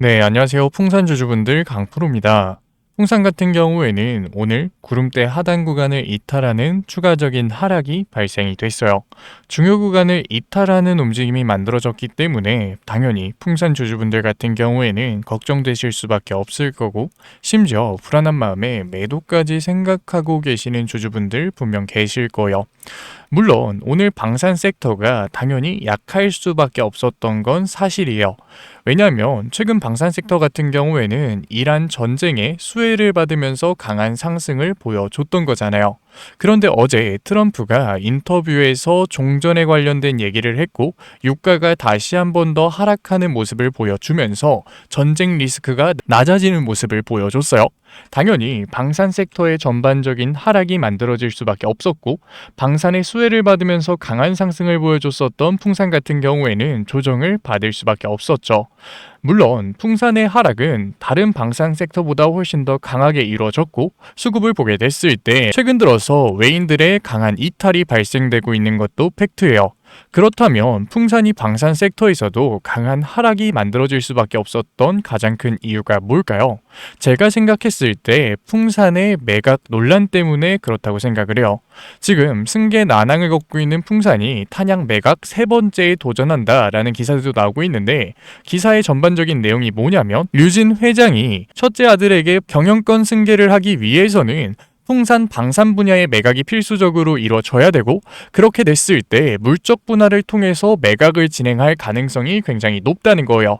네, 안녕하세요. 풍산주주분들 강프로입니다. 풍산 같은 경우에는 오늘 구름대 하단 구간을 이탈하는 추가적인 하락이 발생이 됐어요. 중요 구간을 이탈하는 움직임이 만들어졌기 때문에 당연히 풍산 주주분들 같은 경우에는 걱정되실 수밖에 없을 거고, 심지어 불안한 마음에 매도까지 생각하고 계시는 주주분들 분명 계실 거예요. 물론 오늘 방산 섹터가 당연히 약할 수밖에 없었던 건 사실이에요. 왜냐하면 최근 방산 섹터 같은 경우에는 이란 전쟁의 수혜를 받으면서 강한 상승을 보여줬던 거잖아요. 그런데 어제 트럼프가 인터뷰에서 종전에 관련된 얘기를 했고, 유가가 다시 한 번 더 하락하는 모습을 보여주면서 전쟁 리스크가 낮아지는 모습을 보여줬어요. 당연히 방산 섹터의 전반적인 하락이 만들어질 수밖에 없었고, 방산의 수혜를 받으면서 강한 상승을 보여줬었던 풍산 같은 경우에는 조정을 받을 수밖에 없었죠. 물론 풍산의 하락은 다른 방산 섹터보다 훨씬 더 강하게 이루어졌고, 수급을 보게 됐을 때 최근 들어서 외인들의 강한 이탈이 발생되고 있는 것도 팩트예요. 그렇다면 풍산이 방산 섹터에서도 강한 하락이 만들어질 수밖에 없었던 가장 큰 이유가 뭘까요? 제가 생각했을 때 풍산의 매각 논란 때문에 그렇다고 생각을 해요. 지금 승계 난항을 겪고 있는 풍산이 탄약 매각 세 번째에 도전한다라는 기사들도 나오고 있는데, 기사의 전반적인 내용이 뭐냐면 류진 회장이 첫째 아들에게 경영권 승계를 하기 위해서는 풍산 방산 분야의 매각이 필수적으로 이루어져야 되고, 그렇게 됐을 때 물적 분할을 통해서 매각을 진행할 가능성이 굉장히 높다는 거예요.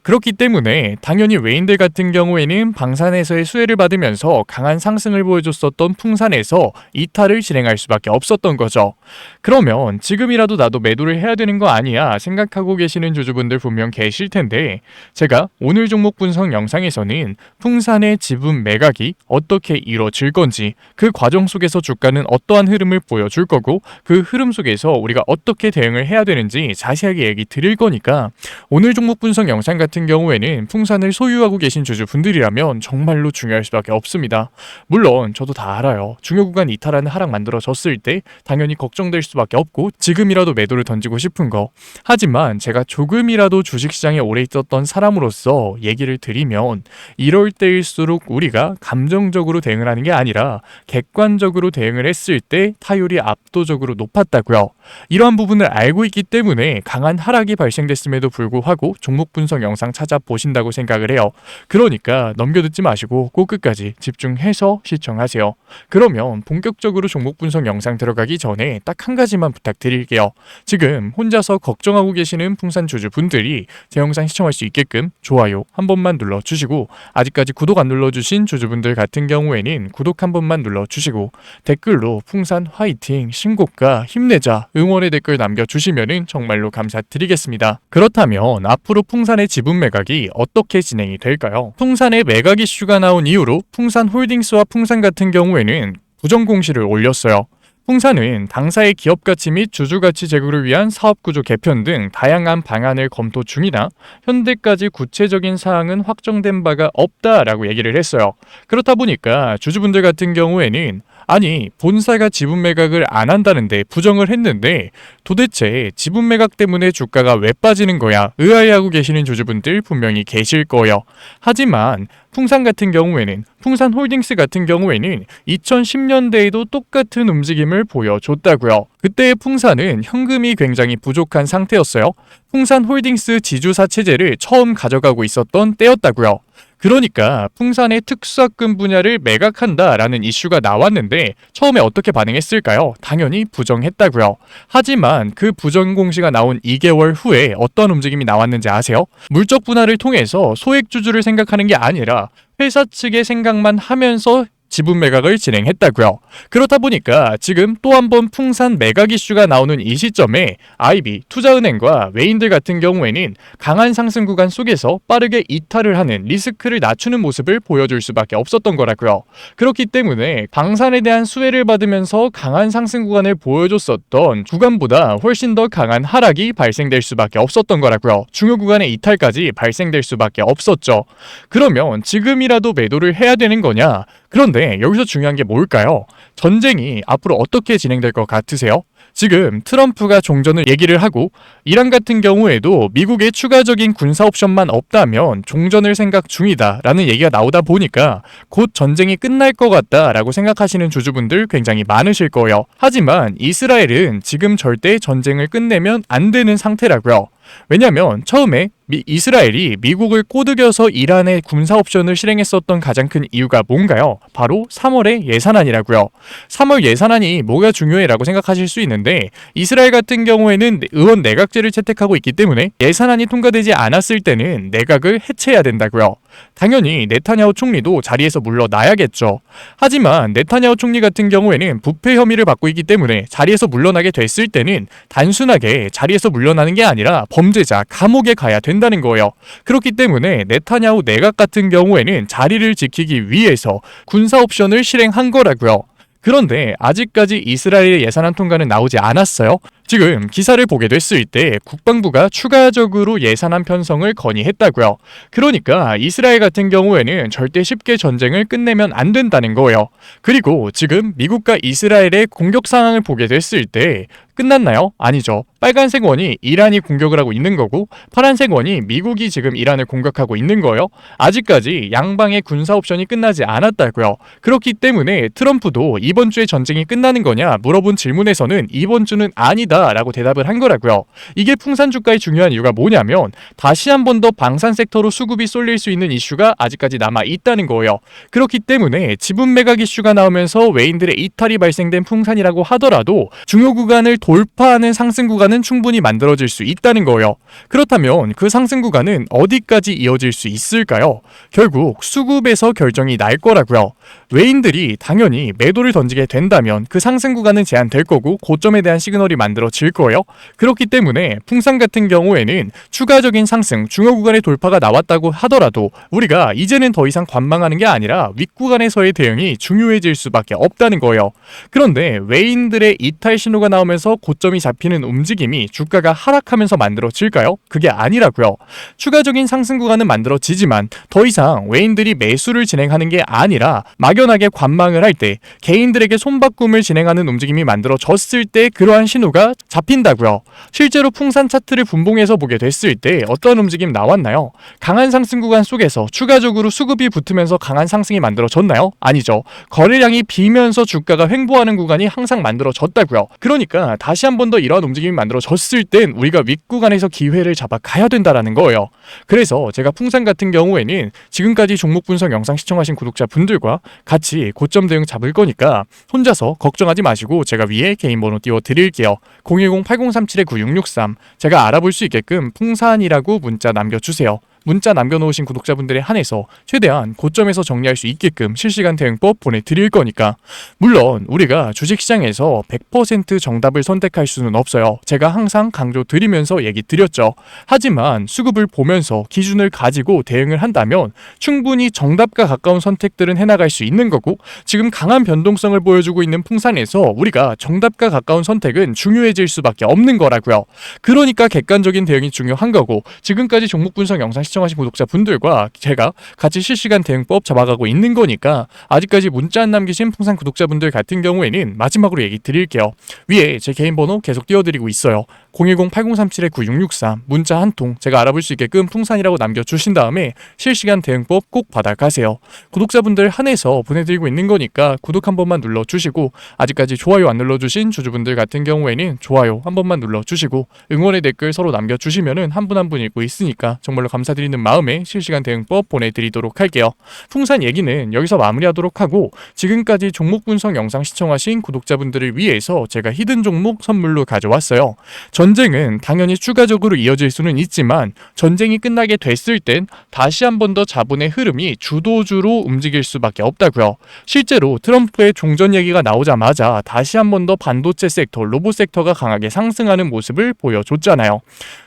그렇기 때문에 당연히 외인들 같은 경우에는 방산에서의 수혜를 받으면서 강한 상승을 보여줬었던 풍산에서 이탈을 진행할 수밖에 없었던 거죠. 그러면 지금이라도 나도 매도를 해야 되는 거 아니야 생각하고 계시는 주주분들 분명 계실 텐데, 제가 오늘 종목 분석 영상에서는 풍산의 지분 매각이 어떻게 이루어질 건지, 그 과정 속에서 주가는 어떠한 흐름을 보여줄 거고, 그 흐름 속에서 우리가 어떻게 대응을 해야 되는지 자세하게 얘기 드릴 거니까, 오늘 종목 분석 영상 같은 경우에는 풍산을 소유하고 계신 주주분들이라면 정말로 중요할 수밖에 없습니다. 물론 저도 다 알아요. 중요 구간 이탈하는 하락 만들어졌을 때 당연히 걱정될 수밖에 없고, 지금이라도 매도를 던지고 싶은 거. 하지만 제가 조금이라도 주식시장에 오래 있었던 사람으로서 얘기를 드리면, 이럴 때일수록 우리가 감정적으로 대응을 하는 게 아니라 객관적으로 대응을 했을 때 타율이 압도적으로 높았다고요. 이러한 부분을 알고 있기 때문에 강한 하락이 발생됐음에도 불구하고 종목 분석 영상 찾아보신다고 생각을 해요. 그러니까 넘겨듣지 마시고 꼭 끝까지 집중해서 시청하세요. 그러면 본격적으로 종목 분석 영상 들어가기 전에 딱 한 가지만 부탁드릴게요. 지금 혼자서 걱정하고 계시는 풍산 주주분들이 제 영상 시청할 수 있게끔 좋아요 한 번만 눌러주시고, 아직까지 구독 안 눌러주신 주주분들 같은 경우에는 구독 한 번만 눌러주시고, 댓글로 풍산 화이팅, 신고가, 힘내자 응원의 댓글 남겨주시면 정말로 감사드리겠습니다. 그렇다면 앞으로 풍산의 지분 매각이 어떻게 진행이 될까요? 풍산의 매각 이슈가 나온 이후로 풍산홀딩스와 풍산 같은 경우에는 부정 공시를 올렸어요. 풍산은 당사의 기업가치 및 주주가치 제고를 위한 사업구조 개편 등 다양한 방안을 검토 중이나 현재까지 구체적인 사항은 확정된 바가 없다라고 얘기를 했어요. 그렇다 보니까 주주분들 같은 경우에는 아니 본사가 지분 매각을 안 한다는데 부정을 했는데 도대체 지분 매각 때문에 주가가 왜 빠지는 거야 의아해하고 계시는 주주분들 분명히 계실 거예요. 하지만 풍산 같은 경우에는, 풍산홀딩스 같은 경우에는 2010년대에도 똑같은 움직임을 보여줬다고요. 그때의 풍산은 현금이 굉장히 부족한 상태였어요. 풍산홀딩스 지주사 체제를 처음 가져가고 있었던 때였다고요. 그러니까 풍산의 특수학금 분야를 매각한다라는 이슈가 나왔는데 처음에 어떻게 반응했을까요? 당연히 부정했다고요. 하지만 그 부정 공시가 나온 2개월 후에 어떤 움직임이 나왔는지 아세요? 물적 분할을 통해서 소액주주를 생각하는 게 아니라 회사 측의 생각만 하면서 지분 매각을 진행했다고요. 그렇다 보니까 지금 또 한 번 풍산 매각 이슈가 나오는 이 시점에 IB, 투자은행과 외인들 같은 경우에는 강한 상승 구간 속에서 빠르게 이탈을 하는 리스크를 낮추는 모습을 보여줄 수밖에 없었던 거라고요. 그렇기 때문에 방산에 대한 수혜를 받으면서 강한 상승 구간을 보여줬었던 구간보다 훨씬 더 강한 하락이 발생될 수밖에 없었던 거라고요. 중요 구간의 이탈까지 발생될 수밖에 없었죠. 그러면 지금이라도 매도를 해야 되는 거냐? 그런데 여기서 중요한 게 뭘까요? 전쟁이 앞으로 어떻게 진행될 것 같으세요? 지금 트럼프가 종전을 얘기를 하고 이란 같은 경우에도 미국의 추가적인 군사 옵션만 없다면 종전을 생각 중이다라는 얘기가 나오다 보니까 곧 전쟁이 끝날 것 같다라고 생각하시는 주주분들 굉장히 많으실 거예요. 하지만 이스라엘은 지금 절대 전쟁을 끝내면 안 되는 상태라고요. 왜냐면 처음에 이스라엘이 미국을 꼬드겨서 이란의 군사 옵션을 실행했었던 가장 큰 이유가 뭔가요? 바로 3월의 예산안이라고요. 3월 예산안이 뭐가 중요해라고 생각하실 수 있는데 이스라엘 같은 경우에는 의원 내각제를 채택하고 있기 때문에 예산안이 통과되지 않았을 때는 내각을 해체해야 된다고요. 당연히 네타냐후 총리도 자리에서 물러나야겠죠. 하지만 네타냐후 총리 같은 경우에는 부패 혐의를 받고 있기 때문에 자리에서 물러나게 됐을 때는 단순하게 자리에서 물러나는 게 아니라 범죄자 감옥에 가야 된다는 거예요. 그렇기 때문에 네타냐후 내각 같은 경우에는 자리를 지키기 위해서 군사 옵션을 실행한 거라고요. 그런데 아직까지 이스라엘의 예산안 통과는 나오지 않았어요. 지금 기사를 보게 됐을 때 국방부가 추가적으로 예산안 편성을 건의했다고요. 그러니까 이스라엘 같은 경우에는 절대 쉽게 전쟁을 끝내면 안 된다는 거예요. 그리고 지금 미국과 이스라엘의 공격 상황을 보게 됐을 때 끝났나요? 아니죠. 빨간색 원이 이란이 공격을 하고 있는 거고 파란색 원이 미국이 지금 이란을 공격하고 있는 거예요. 아직까지 양방의 군사 옵션이 끝나지 않았다고요. 그렇기 때문에 트럼프도 이번 주에 전쟁이 끝나는 거냐 물어본 질문에서는 이번 주는 아니다 라고 대답을 한 거라고요. 이게 풍산 주가의 중요한 이유가 뭐냐면 다시 한 번 더 방산 섹터로 수급이 쏠릴 수 있는 이슈가 아직까지 남아 있다는 거예요. 그렇기 때문에 지분 매각 이슈가 나오면서 외인들의 이탈이 발생된 풍산이라고 하더라도 중요 구간을 돌파하는 상승 구간은 충분히 만들어질 수 있다는 거예요. 그렇다면 그 상승 구간은 어디까지 이어질 수 있을까요? 결국 수급에서 결정이 날 거라고요. 외인들이 당연히 매도를 던지게 된다면 그 상승 구간은 제한될 거고 고점에 대한 시그널이 만들어질 거예요. 그렇기 때문에 풍산 같은 경우에는 추가적인 상승, 중요 구간의 돌파가 나왔다고 하더라도 우리가 이제는 더 이상 관망하는 게 아니라 윗구간에서의 대응이 중요해질 수밖에 없다는 거예요. 그런데 외인들의 이탈 신호가 나오면서 고점이 잡히는 움직임이 주가가 하락하면서 만들어질까요? 그게 아니라고요. 추가적인 상승 구간은 만들어지지만 더 이상 외인들이 매수를 진행하는 게 아니라 막연하게 관망을 할 때 개인들에게 손바꿈을 진행하는 움직임이 만들어졌을 때 그러한 신호가 잡힌다고요. 실제로 풍산 차트를 분봉해서 보게 됐을 때 어떤 움직임 나왔나요? 강한 상승 구간 속에서 추가적으로 수급이 붙으면서 강한 상승이 만들어졌나요? 아니죠. 거래량이 비면서 주가가 횡보하는 구간이 항상 만들어졌다고요. 그러니까 다시 한 번 더 이러한 움직임이 만들어졌을 땐 우리가 윗구간에서 기회를 잡아 가야 된다라는 거예요. 그래서 제가 풍산 같은 경우에는 지금까지 종목 분석 영상 시청하신 구독자분들과 같이 고점 대응 잡을 거니까 혼자서 걱정하지 마시고 제가 위에 개인 번호 띄워 드릴게요. 010-8037-9663 제가 알아볼 수 있게끔 풍산이라고 문자 남겨주세요. 문자 남겨놓으신 구독자분들에 한해서 최대한 고점에서 정리할 수 있게끔 실시간 대응법 보내드릴 거니까. 물론 우리가 주식시장에서 100% 정답을 선택할 수는 없어요. 제가 항상 강조드리면서 얘기 드렸죠. 하지만 수급을 보면서 기준을 가지고 대응을 한다면 충분히 정답과 가까운 선택들은 해나갈 수 있는 거고 지금 강한 변동성을 보여주고 있는 풍산에서 우리가 정답과 가까운 선택은 중요해질 수밖에 없는 거라고요. 그러니까 객관적인 대응이 중요한 거고 지금까지 종목 분석 영상 시청하신 구독자분들과 제가 같이 실시간 대응법 잡아가고 있는 거니까 아직까지 문자 안 남기신 풍산 구독자분들 같은 경우에는 마지막으로 얘기 드릴게요. 위에 제 개인 번호 계속 띄워드리고 있어요. 010-8037-9663 문자 한 통 제가 알아볼 수 있게끔 풍산이라고 남겨주신 다음에 실시간 대응법 꼭 받아가세요. 구독자분들 한해서 보내드리고 있는 거니까 구독 한 번만 눌러주시고 아직까지 좋아요 안 눌러주신 주주분들 같은 경우에는 좋아요 한 번만 눌러주시고 응원의 댓글 서로 남겨주시면은 한 분 한 분 읽고 있으니까 정말로 감사드리는 마음에 실시간 대응법 보내드리도록 할게요. 풍산 얘기는 여기서 마무리하도록 하고 지금까지 종목 분석 영상 시청하신 구독자분들을 위해서 제가 히든 종목 선물로 가져왔어요. 전쟁은 당연히 추가적으로 이어질 수는 있지만 전쟁이 끝나게 됐을 땐 다시 한 번 더 자본의 흐름이 주도주로 움직일 수밖에 없다고요. 실제로 트럼프의 종전 얘기가 나오자마자 다시 한 번 더 반도체 섹터, 로봇 섹터가 강하게 상승하는 모습을 보여줬잖아요.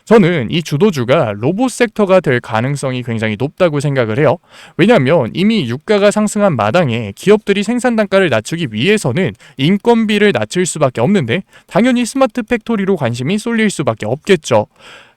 저는 이 주도주가 로봇 섹터가 될 가능성이 굉장히 높다고 생각을 해요. 왜냐하면 이미 유가가 상승한 마당에 기업들이 생산 단가를 낮추기 위해서는 인건비를 낮출 수밖에 없는데 당연히 스마트 팩토리로 관심이 쏠릴 수밖에 없겠죠.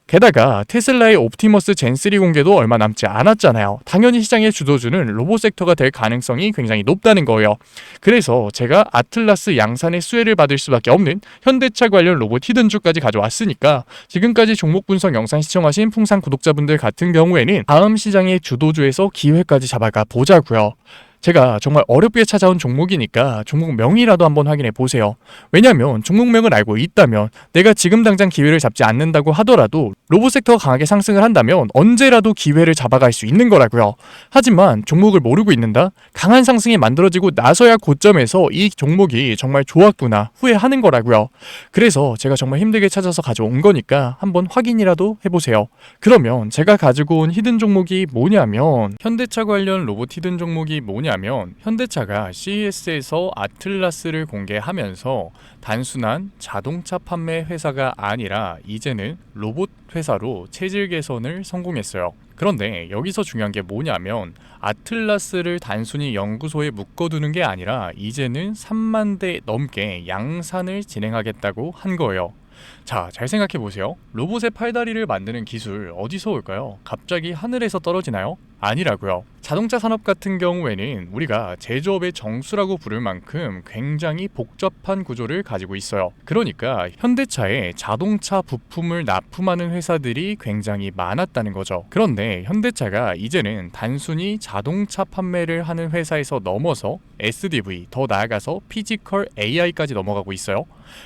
게다가 테슬라의 옵티머스 젠3 공개도 얼마 남지 않았잖아요. 당연히 시장의 주도주는 로봇 섹터가 될 가능성이 굉장히 높다는 거예요. 그래서 제가 아틀라스 양산의 수혜를 받을 수밖에 없는 현대차 관련 로봇 히든주까지 가져왔으니까 지금까지 종목 분석 영상 시청하신 풍산 구독자분들 같은 경우에는 다음 시장의 주도주에서 기회까지 잡아가 보자고요. 제가 정말 어렵게 찾아온 종목이니까 종목명이라도 한번 확인해 보세요. 왜냐면 종목명을 알고 있다면 내가 지금 당장 기회를 잡지 않는다고 하더라도 로봇 섹터가 강하게 상승을 한다면 언제라도 기회를 잡아갈 수 있는 거라고요. 하지만 종목을 모르고 있는다? 강한 상승이 만들어지고 나서야 고점에서 이 종목이 정말 좋았구나 후회하는 거라고요. 그래서 제가 정말 힘들게 찾아서 가져온 거니까 한번 확인이라도 해보세요. 그러면 제가 가지고 온 히든 종목이 뭐냐면 현대차 관련 로봇 히든 종목이 뭐냐면 현대차가 CES에서 아틀라스를 공개하면서 단순한 자동차 판매 회사가 아니라 이제는 로봇 회사로 체질 개선을 성공했어요. 그런데 여기서 중요한 게 뭐냐면 아틀라스를 단순히 연구소에 묶어두는 게 아니라 이제는 3만 대 넘게 양산을 진행하겠다고 한 거예요. 자, 잘 생각해 보세요. 로봇의 팔다리를 만드는 기술 어디서 올까요? 갑자기 하늘에서 떨어지나요? 아니라고요. 자동차 산업 같은 경우에는 우리가 제조업의 정수라고 부를 만큼 굉장히 복잡한 구조를 가지고 있어요. 그러니까 현대차에 자동차 부품을 납품하는 회사들이 굉장히 많았다는 거죠. 그런데 현대차가 이제는 단순히 자동차 판매를 하는 회사에서 넘어서 SDV, 더 나아가서 피지컬 AI까지 넘어가고 있어요.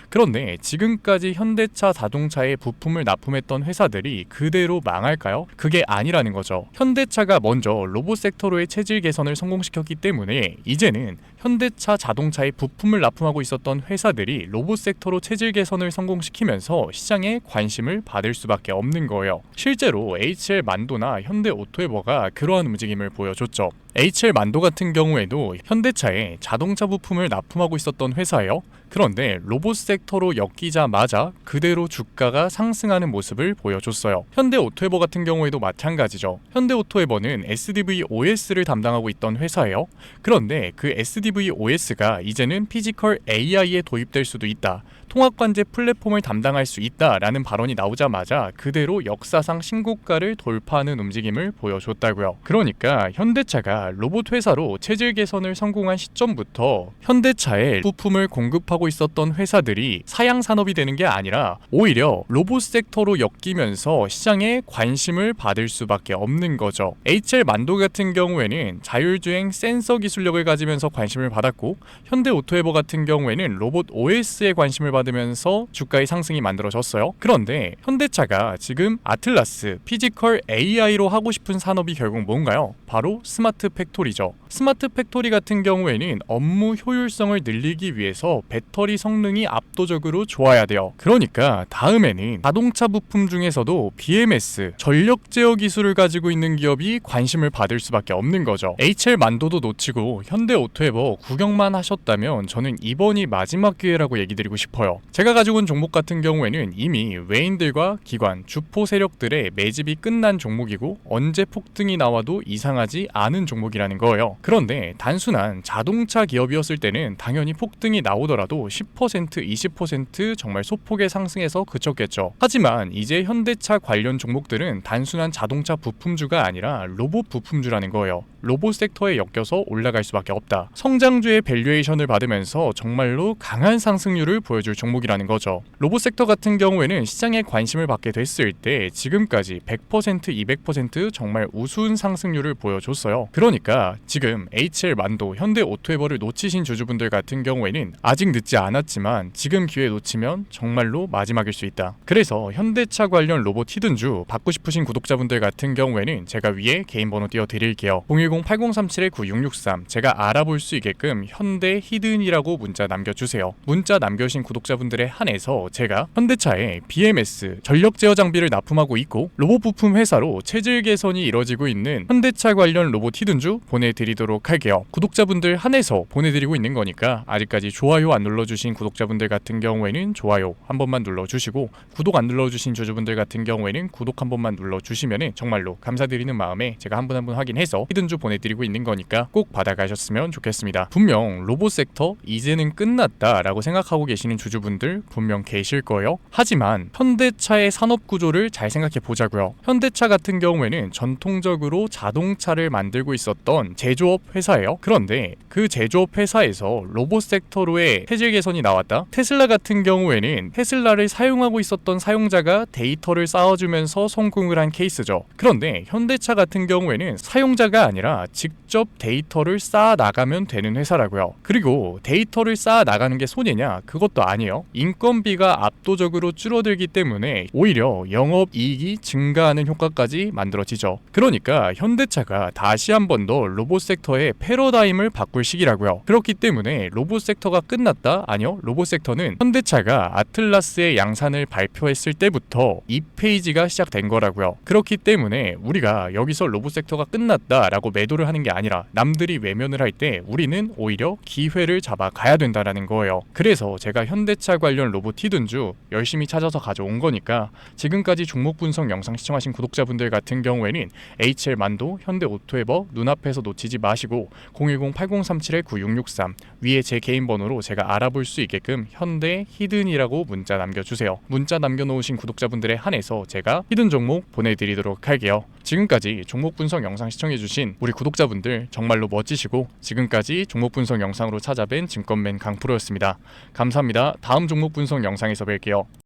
그런데 지금까지 현대차 자동차에 부품을 납품했던 회사들이 그대로 망할까요? 그게 아니라는 거죠. 현대차가 먼저 로봇 섹터로의 체질 개선을 성공시켰기 때문에 이제는 현대차 자동차에 부품을 납품하고 있었던 회사들이 로봇 섹터로 체질 개선을 성공시키면서 시장에 관심을 받을 수밖에 없는 거예요. 실제로 HL 만도나 현대 오토에버가 그러한 움직임을 보여줬죠. HL 만도 같은 경우에도 현대차에 자동차 부품을 납품하고 있었던 회사예요. 그런데 로봇 섹터로 엮이자마자 그대로 주가가 상승하는 모습을 보여줬어요. 현대 오토에버 같은 경우에도 마찬가지죠. 현대 오토에버는 SDV OS를 담당하고 있던 회사예요. 그런데 그 SDV OS가 이제는 피지컬 AI에 도입될 수도 있다. 통합관제 플랫폼을 담당할 수 있다라는 발언이 나오자마자 그대로 역사상 신고가를 돌파하는 움직임을 보여줬다고요. 그러니까 현대차가 로봇 회사로 체질 개선을 성공한 시점부터 현대차에 부품을 공급하고 있었던 회사들이 사양 산업이 되는 게 아니라 오히려 로봇 섹터로 엮이면서 시장에 관심을 받을 수밖에 없는 거죠. HL 만도 같은 경우에는 자율주행 센서 기술력을 가지면서 관심을 받았고 현대 오토에버 같은 경우에는 로봇 OS에 관심을 받으면서 주가의 상승이 만들어졌어요. 그런데 현대차가 지금 아틀라스, 피지컬 AI로 하고 싶은 산업이 결국 뭔가요? 바로 스마트 팩토리죠. 스마트 팩토리 같은 경우에는 업무 효율성을 늘리기 위해서 배터리 성능이 압도적으로 좋아야 돼요. 그러니까 다음에는 자동차 부품 중에서도 BMS, 전력 제어 기술을 가지고 있는 기업이 관심을 받을 수밖에 없는 거죠. HL 만도도 놓치고 현대 오토에버 구경만 하셨다면 저는 이번이 마지막 기회라고 얘기 드리고 싶어요. 제가 가지고 온 종목 같은 경우에는 이미 외인들과 기관, 주포 세력들의 매집이 끝난 종목이고 언제 폭등이 나와도 이상하지 않은 종목이라는 거예요. 그런데 단순한 자동차 기업이었을 때는 당연히 폭등이 나오더라도 10%, 20% 정말 소폭의 상승에서 그쳤겠죠. 하지만 이제 현대차 관련 종목들은 단순한 자동차 부품주가 아니라 로봇 부품주라는 거예요. 로봇 섹터에 엮여서 올라갈 수밖에 없다. 성장주의 밸류에이션을 받으면서 정말로 강한 상승률을 보여줄 종목이라는 거죠. 로봇 섹터 같은 경우에는 시장에 관심을 받게 됐을 때 지금까지 100%, 200% 정말 우수한 상승률을 보여줬어요. 그러니까 지금 HL 만도, 현대 오토에버를 놓치신 주주분들 같은 경우에는 아직 늦지 않았지만 지금 기회 놓치면 정말로 마지막일 수 있다. 그래서 현대차 관련 로봇 히든주 받고 싶으신 구독자분들 같은 경우에는 제가 위에 개인 번호 띄워드릴게요. 010-8037-9663 제가 알아볼 수 있게끔 현대 히든이라고 문자 남겨주세요. 문자 남겨주신 구독자분들에 한해서 제가 현대차에 BMS, 전력 제어 장비를 납품하고 있고 로봇 부품 회사로 체질 개선이 이뤄지고 있는 현대차 관련 로봇 히든주 보내드리도록 할게요. 구독자분들 한해서 보내드리고 있는 거니까 아직까지 좋아요 안 눌러주신 구독자분들 같은 경우에는 좋아요 한 번만 눌러주시고 구독 안 눌러주신 주주분들 같은 경우에는 구독 한 번만 눌러주시면 정말로 감사드리는 마음에 제가 한 분 한 분 확인해서 히든주 보내드리고 있는 거니까 꼭 받아가셨으면 좋겠습니다. 있습니다. 분명 로봇 섹터 이제는 끝났다라고 생각하고 계시는 주주분들 분명 계실 거예요. 하지만 현대차의 산업 구조를 잘 생각해 보자고요. 현대차 같은 경우에는 전통적으로 자동차를 만들고 있었던 제조업 회사예요. 그런데 그 제조업 회사에서 로봇 섹터로의 체질 개선이 나왔다. 테슬라 같은 경우에는 테슬라를 사용하고 있었던 사용자가 데이터를 쌓아주면서 성공을 한 케이스죠. 그런데 현대차 같은 경우에는 사용자가 아니라 직접 데이터를 쌓아 나가면 되는 회사라고요. 그리고 데이터를 쌓아 나가는 게 손해냐? 그것도 아니에요. 인건비가 압도적으로 줄어들기 때문에 오히려 영업이익이 증가하는 효과까지 만들어지죠. 그러니까 현대차가 다시 한 번 더 로봇 섹터의 패러다임을 바꿀 시기라고요. 그렇기 때문에 로봇 섹터가 끝났다? 아니요. 로봇 섹터는 현대차가 아틀라스의 양산을 발표했을 때부터 이 페이지가 시작된 거라고요. 그렇기 때문에 우리가 여기서 로봇 섹터가 끝났다라고 매도를 하는 게 아니라 남들이 외면을 할 때 우리는 오히려 기회를 잡아 가야 된다라는 거예요. 그래서 제가 현대차 관련 로봇 히든주 열심히 찾아서 가져온 거니까 지금까지 종목 분석 영상 시청하신 구독자분들 같은 경우에는 HL만도, 현대오토에버 눈앞에서 놓치지 마시고 010-8037-9663 위에 제 개인 번호로 제가 알아볼 수 있게끔 현대 히든이라고 문자 남겨주세요. 문자 남겨놓으신 구독자분들에 한해서 제가 히든 종목 보내드리도록 할게요. 지금까지 종목 분석 영상 시청해주신 우리 구독자분들 정말로 멋지시고 지금까지 종목 분석 영상으로 찾아뵌 증권맨 강프로였습니다. 감사합니다. 다음 종목 분석 영상에서 뵐게요.